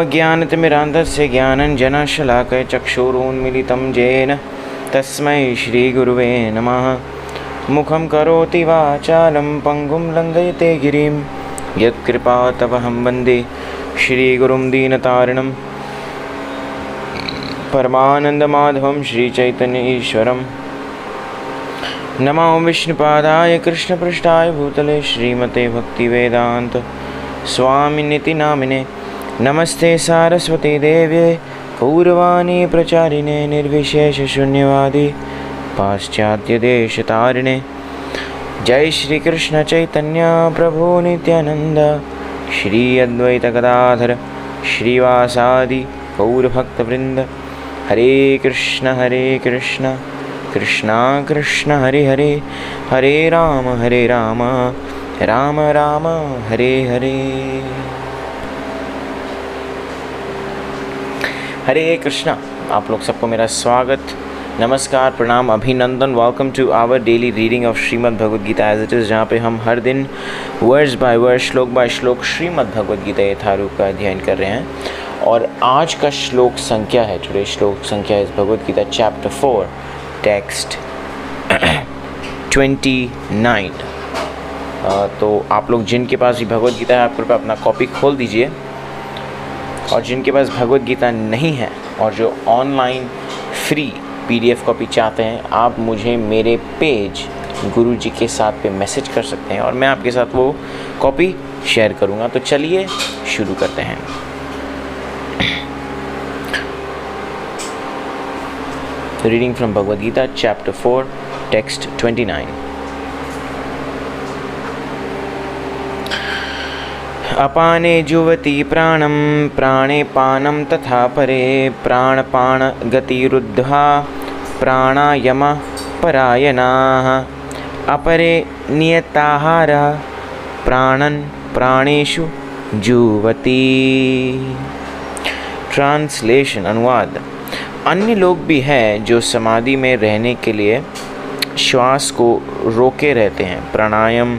ज्ञानतिमिरान्धस्य ज्ञानञ्जनशलाकया चक्षुरुन्मीलितं येन तस्मै श्रीगुरुवे नमः। मुखं करोति वाचालं पङ्गुं लङ्घयते गिरिं यत्कृपातमहं वन्दे श्रीगुरुं दीनतारिणं परमानन्दमाधवं श्रीचैतन्य ईश्वरम्। नमो विष्णुपादाय कृष्णपृष्ठाय भूतले श्रीमते भक्तिवेदान्त स्वामिनिति नामिने। नमस्ते सारस्वती देव्ये गौरवाणी प्रचारिणे निर्विशेषशून्यवादी पाश्चात्यदेशतारिणे। जय श्री कृष्ण चैतन्य प्रभु नित्यानंद श्री अद्वैत गदाधर श्रीवासादि गौरभक्तवृंद। हरे कृष्ण कृष्ण कृष्ण हरे हरे, हरे राम राम राम हरे हरे। हरे कृष्णा। आप लोग सबको मेरा स्वागत, नमस्कार, प्रणाम, अभिनंदन। Welcome to our daily reading of Shrimad Bhagavad Gita as it is, जहाँ पे हम हर दिन verse by verse, shloka by shloka Shrimad Bhagavad Gita यथारूप का अध्ययन कर रहे हैं। और आज का श्लोक संख्या है, टुडे श्लोक संख्या is Bhagavad Gita chapter 4 text 29। तो आप लोग जिनके पास भी भगवद गीता है, आप कृपया अपना कॉपी खोल दीजिए। और जिनके पास भगवद गीता नहीं है और जो ऑनलाइन फ्री PDF कॉपी चाहते हैं, आप मुझे मेरे पेज गुरु जी के साथ पे मैसेज कर सकते हैं और मैं आपके साथ वो कॉपी शेयर करूँगा। तो चलिए शुरू करते हैं। Reading from Bhagavad Gita chapter 4 text 29। अपाने जुवति प्राणं प्राणे पानं तथा परे प्राणपान गतिरुद्ध्वा प्राणायाम परायणाः अपरे नियताहारः प्राणन् प्राणेषु जुवति। ट्रांसलेशन, अनुवाद। अन्य लोग भी हैं जो समाधि में रहने के लिए श्वास को रोके रहते हैं, प्राणायाम।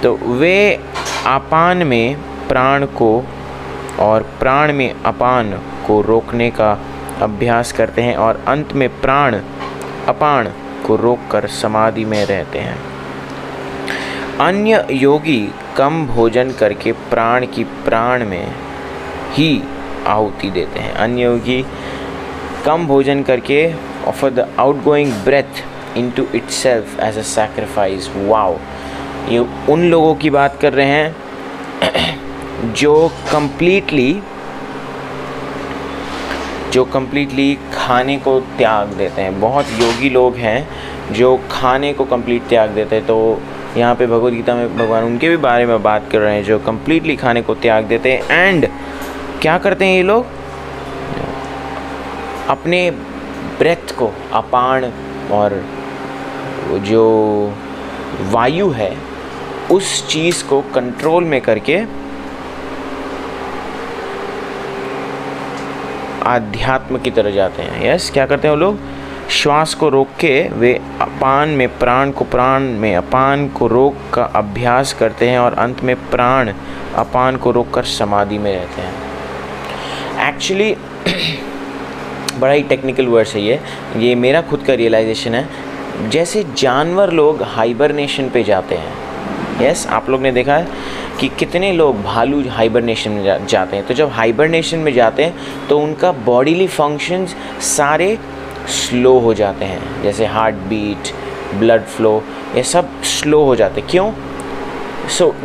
तो वे अपान में प्राण को और प्राण में अपान को रोकने का अभ्यास करते हैं और अंत में प्राण अपान को रोककर समाधि में रहते हैं। अन्य योगी कम भोजन करके प्राण की प्राण में ही आहुति देते हैं। अन्य योगी कम भोजन करके offer the outgoing breath into itself as a sacrifice. Wow, ये उन लोगों की बात कर रहे हैं जो कम्प्लीटली खाने को त्याग देते हैं। बहुत योगी लोग हैं जो खाने को कम्प्लीट त्याग देते हैं। तो यहाँ पे भगवद गीता में भगवान उनके भी बारे में बात कर रहे हैं जो कम्प्लीटली खाने को त्याग देते हैं। एंड क्या करते हैं ये लोग? अपने ब्रेथ को, अपान और जो वायु है, उस चीज़ को कंट्रोल में करके आध्यात्म की तरह जाते हैं। यस, क्या करते हैं वो लोग? श्वास को रोक के वे अपान में प्राण को, प्राण में अपान को रोक का अभ्यास करते हैं और अंत में प्राण अपान को रोक कर समाधि में रहते हैं। एक्चुअली बड़ा ही टेक्निकल वर्ड है ये मेरा खुद का रियलाइजेशन है। जैसे जानवर लोग हाइबरनेशन पे जाते हैं। यस, आप लोग ने देखा है कि कितने लोग भालू हाइबरनेशन में जाते हैं। तो जब हाइबरनेशन में जाते हैं तो उनका बॉडीली फंक्शंस सारे स्लो हो जाते हैं, जैसे हार्ट बीट, ब्लड फ्लो, ये सब स्लो हो जाते हैं। क्यों?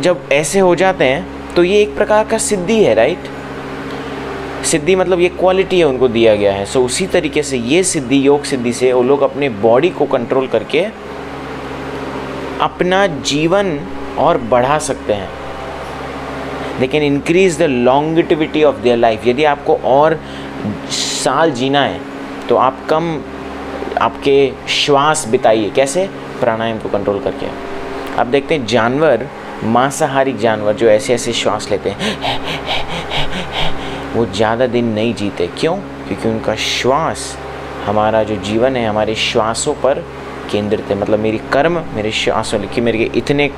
जब ऐसे हो जाते हैं तो ये एक प्रकार का सिद्धि है, राइट? सिद्धि मतलब ये क्वालिटी है, उनको दिया गया है। उसी तरीके से ये सिद्धि, योग सिद्धि से वो लोग अपने बॉडी को कंट्रोल करके अपना जीवन और बढ़ा सकते हैं। लेकिन increase the longevity of their life. यदि आपको और साल जीना है तो आप कम आपके श्वास बिताइए। कैसे? प्राणायाम को कंट्रोल करके। आप देखते हैं जानवर, मांसाहारी जानवर जो ऐसे ऐसे श्वास लेते हैं, वो ज़्यादा दिन नहीं जीते। क्यों? क्योंकि उनका श्वास, हमारा जो जीवन है हमारे श्वासों पर केंद्रित है। मतलब मेरी कर्म मेरे श्वासों, कि मेरे इतने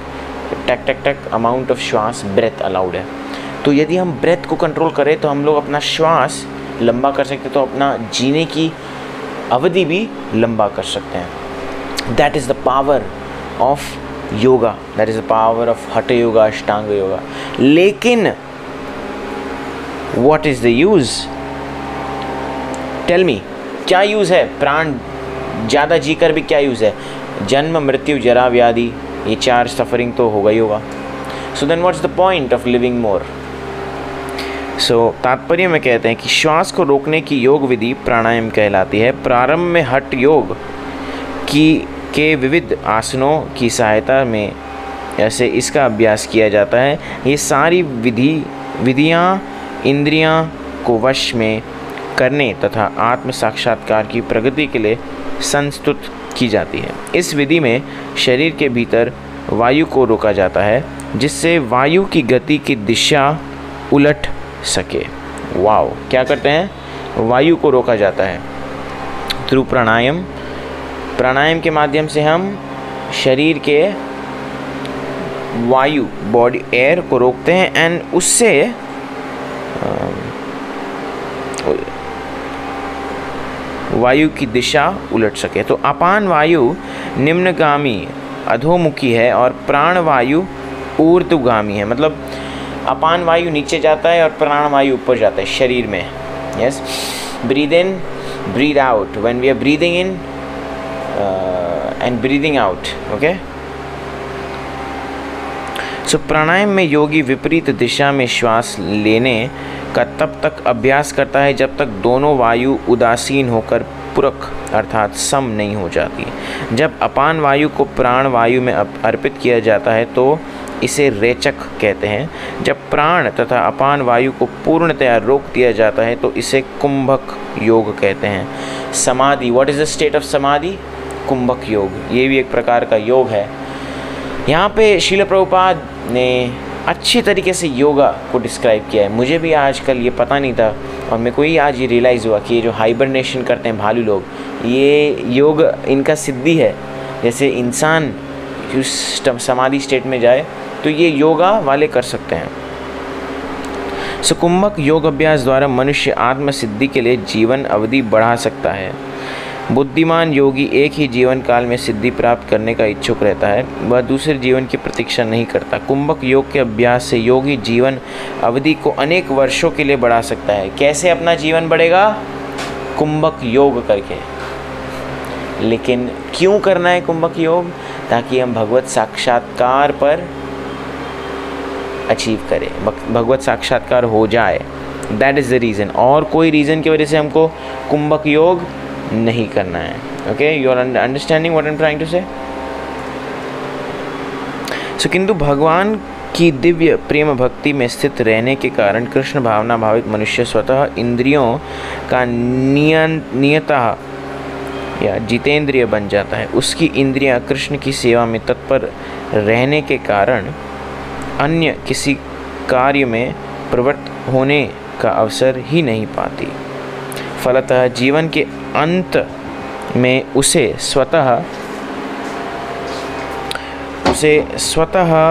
टक टक टक अमाउंट ऑफ श्वास, ब्रेथ अलाउड है। तो यदि हम ब्रेथ को कंट्रोल करें तो हम लोग अपना श्वास लंबा कर सकते हैं, तो अपना जीने की अवधि भी लंबा कर सकते हैं। That is the power of yoga, that is the power of hatha yoga, ashtanga yoga. लेकिन what is the use? Tell me, क्या यूज़ है? प्राण ज़्यादा जी कर भी क्या यूज़ है? जन्म, मृत्यु, जरा, व्याधि, ये 4 सफरिंग तो होगा ही होगा। So then what's the point of living more? So तात्पर्य में कहते हैं कि श्वास को रोकने की योग विधि प्राणायाम कहलाती है। प्रारंभ में हठ योग के विविध आसनों की सहायता में ऐसे इसका अभ्यास किया जाता है। ये सारी विधियाँ इंद्रियां को वश में करने तथा आत्म साक्षात्कार की प्रगति के लिए संस्तुत की जाती है। इस विधि में शरीर के भीतर वायु को रोका जाता है, जिससे वायु की गति की दिशा उलट सके। वाओ, क्या करते हैं? वायु को रोका जाता है थ्रू प्राणायाम। प्राणायाम के माध्यम से हम शरीर के वायु, बॉडी एयर को रोकते हैं एंड उससे वायु की दिशा उलट सके। तो अपान वायु निम्नगामी अधोमुखी है और प्राण वायु ऊर्ध्वगामी है। मतलब अपान वायु नीचे जाता है और प्राण वायु ऊपर जाता है शरीर में। Yes, breathe in, breathe out, when we are breathing in and breathing out. Okay, so pranayama में योगी विपरीत दिशा में श्वास लेने का तब तक अभ्यास करता है जब तक दोनों वायु उदासीन होकर पूरक अर्थात सम नहीं हो जाती। जब अपान वायु को प्राण वायु में अर्पित किया जाता है तो इसे रेचक कहते हैं। जब प्राण तथा अपान वायु को पूर्णतया रोक दिया जाता है तो इसे कुंभक योग कहते हैं। समाधि, what is the state of समाधि? कुंभक योग, ये भी एक प्रकार का योग है। यहाँ पे श्रील प्रभुपाद ने अच्छी तरीके से योगा को डिस्क्राइब किया है। मुझे भी आजकल ये पता नहीं था और मेरे को ही आज ये रियलाइज़ हुआ कि ये जो हाइबरनेशन करते हैं भालू लोग, ये योग इनका सिद्धि है। जैसे इंसान उस समाधि स्टेट में जाए तो ये योगा वाले कर सकते हैं। सो कुंभक योग अभ्यास द्वारा मनुष्य आत्म सिद्धि के लिए जीवन अवधि बढ़ा सकता है। बुद्धिमान योगी एक ही जीवन काल में सिद्धि प्राप्त करने का इच्छुक रहता है, वह दूसरे जीवन की प्रतीक्षा नहीं करता। कुंभक योग के अभ्यास से योगी जीवन अवधि को अनेक वर्षों के लिए बढ़ा सकता है। कैसे अपना जीवन बढ़ेगा? कुंभक योग करके। लेकिन क्यों करना है कुंभक योग? ताकि हम भगवत साक्षात्कार पर अचीव करें, भगवत साक्षात्कार हो जाए। That is the reason. और कोई रीज़न की वजह से हमको कुंभक योग नहीं करना है। Okay, you are understanding what I am trying to say? So किंतु भगवान की दिव्य प्रेम भक्ति में स्थित रहने के कारण कृष्ण भावना भावित मनुष्य स्वतः इंद्रियों का नियतः या जितेंद्रिय बन जाता है। उसकी इंद्रियां कृष्ण की सेवा में तत्पर रहने के कारण अन्य किसी कार्य में प्रवृत्त होने का अवसर ही नहीं पाती। फलतः जीवन के अंत में उसे स्वतः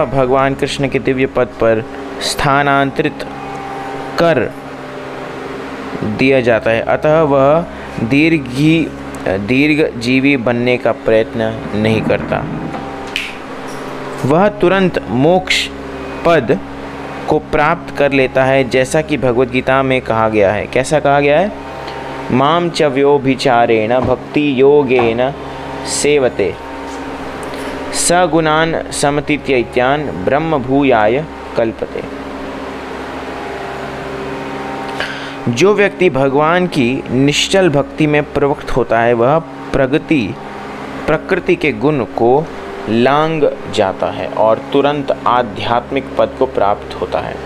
भगवान कृष्ण के दिव्य पद पर स्थानांतरित कर दिया जाता है। अतः वह दीर्घ जीवी बनने का प्रयत्न नहीं करता। वह तुरंत मोक्ष पद को प्राप्त कर लेता है, जैसा कि भगवद गीता में कहा गया है। कैसा कहा गया है? माम च व्योभिचारेण भक्ति योगेन सेवते सगुणान समतीत्यैत्यान ब्रह्म भूयाय कल्पते। जो व्यक्ति भगवान की निश्चल भक्ति में प्रवृत्त होता है वह प्रकृति के गुण को लांग जाता है और तुरंत आध्यात्मिक पद को प्राप्त होता है।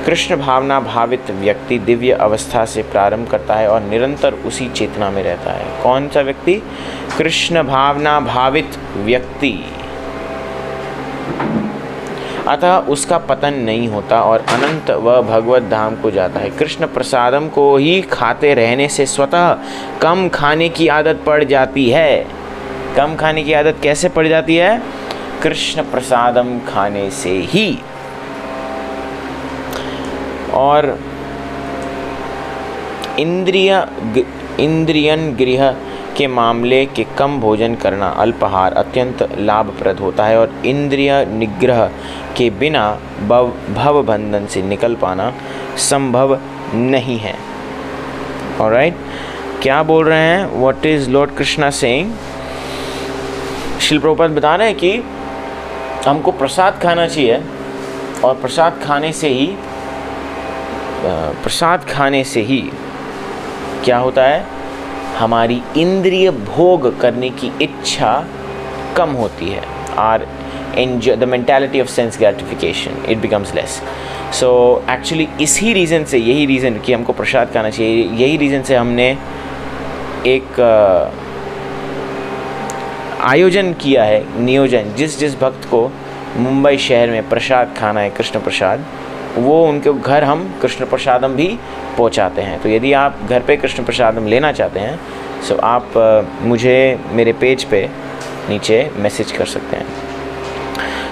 कृष्ण भावना भावित व्यक्ति दिव्य अवस्था से प्रारंभ करता है और निरंतर उसी चेतना में रहता है। कौन सा व्यक्ति? कृष्ण भावना भावित व्यक्ति। अतः उसका पतन नहीं होता और अनंत वह भगवत धाम को जाता है। कृष्ण प्रसादम को ही खाते रहने से स्वतः कम खाने की आदत पड़ जाती है। कम खाने की आदत कैसे पड़ जाती है? कृष्ण प्रसादम खाने से ही। और इंद्रियन गृह के मामले के कम भोजन करना, अल्पाहार अत्यंत लाभप्रद होता है और इंद्रिय निग्रह के बिना भव बंधन से निकल पाना संभव नहीं है। ऑलराइट, क्या बोल रहे हैं? What is Lord Krishna saying? Srila Prabhupada बता रहे हैं कि हमको प्रसाद खाना चाहिए और प्रसाद खाने से ही क्या होता है? हमारी इंद्रिय भोग करने की इच्छा कम होती है। Are enjoy the mentality of sense gratification, it becomes less. So actually इसी रीज़न से, यही रीज़न कि हमको प्रसाद खाना चाहिए, यही रीज़न से हमने एक आयोजन किया है, नियोजन, जिस भक्त को मुंबई शहर में प्रसाद खाना है, कृष्ण प्रसाद, वो उनके घर हम कृष्ण प्रसादम भी पहुंचाते हैं। तो यदि आप घर पे कृष्ण प्रसादम लेना चाहते हैं तो आप मुझे मेरे पेज पे नीचे मैसेज कर सकते हैं।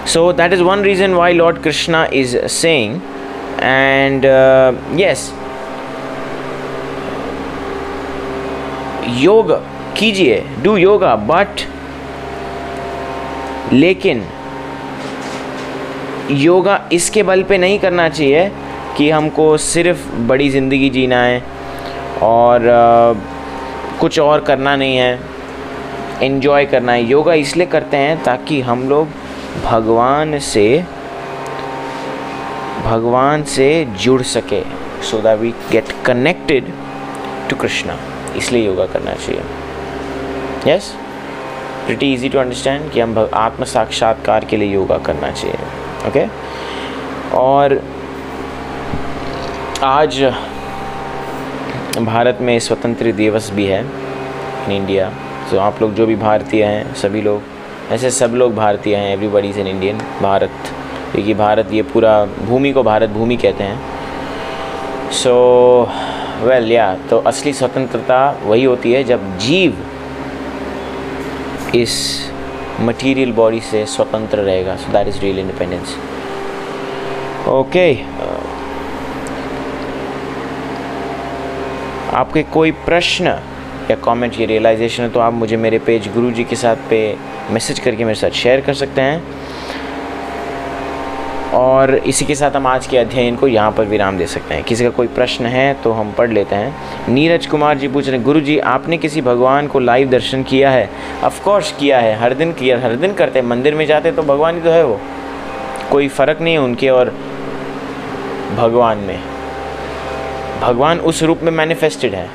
So that is one reason why Lord Krishna is saying, and yes, योग कीजिए, do yoga, but लेकिन योगा इसके बल पे नहीं करना चाहिए कि हमको सिर्फ बड़ी ज़िंदगी जीना है और कुछ और करना नहीं है, एन्जॉय करना है। योगा इसलिए करते हैं ताकि हम लोग भगवान से जुड़ सके, so that we get connected to Krishna. इसलिए योगा करना चाहिए। Yes, pretty easy to understand कि हम आत्म साक्षात्कार के लिए योगा करना चाहिए। ओके, और आज भारत में स्वतंत्र दिवस भी है इन इंडिया। तो आप लोग जो भी भारतीय हैं, सभी लोग, ऐसे सब लोग भारतीय हैं, everybody is an Indian. Bharat, क्योंकि भारत, ये पूरा भूमि को भारत भूमि कहते हैं। सो वेल या, तो असली स्वतंत्रता वही होती है जब जीव इस मटेरियल बॉडी से स्वतंत्र रहेगा। So that is real independence. Okay, आपके कोई प्रश्न या कमेंट या रियलाइजेशन है तो आप मुझे मेरे पेज गुरुजी के साथ पे मैसेज करके मेरे साथ शेयर कर सकते हैं। और इसी के साथ हम आज के अध्ययन को यहाँ पर विराम दे सकते हैं। किसी का कोई प्रश्न है तो हम पढ़ लेते हैं। नीरज कुमार जी पूछ रहे हैं, गुरुजी आपने किसी भगवान को लाइव दर्शन किया है? ऑफ कोर्स किया है, हर दिन किया, हर दिन करते हैं। मंदिर में जाते तो भगवान ही तो है, वो कोई फ़र्क नहीं है उनके और भगवान में। भगवान उस रूप में मैनिफेस्टेड है।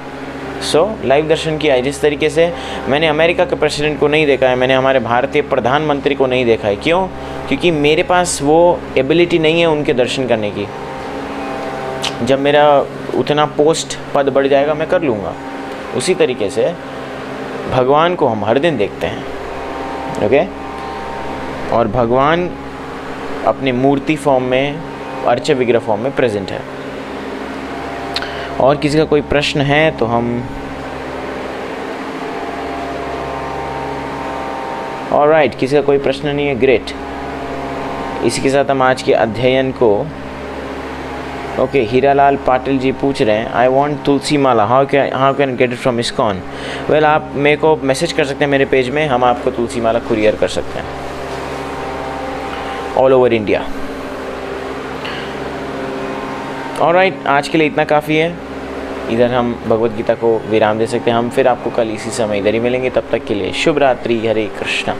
सो लाइव दर्शन किया है। जिस तरीके से मैंने अमेरिका के प्रेसिडेंट को नहीं देखा है, मैंने हमारे भारतीय प्रधानमंत्री को नहीं देखा है। क्यों? क्योंकि मेरे पास वो एबिलिटी नहीं है उनके दर्शन करने की। जब मेरा उतना पोस्ट पद बढ़ जाएगा मैं कर लूँगा। उसी तरीके से भगवान को हम हर दिन देखते हैं। ओके, और भगवान अपने मूर्ति फॉर्म में, अर्च्य विग्रह फॉर्म में प्रेजेंट है। और किसी का कोई प्रश्न है तो हम, ऑलराइट, किसी का कोई प्रश्न नहीं है, ग्रेट। इसी के साथ हम आज के अध्ययन को, ओके, हीरालाल पाटिल जी पूछ रहे हैं, I want Tulsi Mala, how can get it from ISKCON? Well, आप मेरे को मैसेज कर सकते हैं मेरे पेज में, हम आपको तुलसी माला कुरियर कर सकते हैं ऑल ओवर इंडिया। ऑलराइट, आज के लिए इतना काफ़ी है। इधर हम भगवत गीता को विराम दे सकते हैं। हम फिर आपको कल इसी समय इधर ही मिलेंगे। तब तक के लिए शुभ रात्रि, हरे कृष्णा।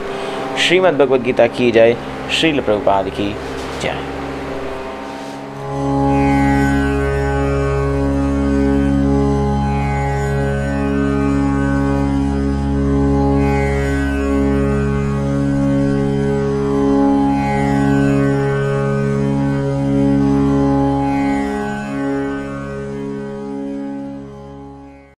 श्रीमद् भगवत गीता की जय, श्रील प्रभुपाद की जय।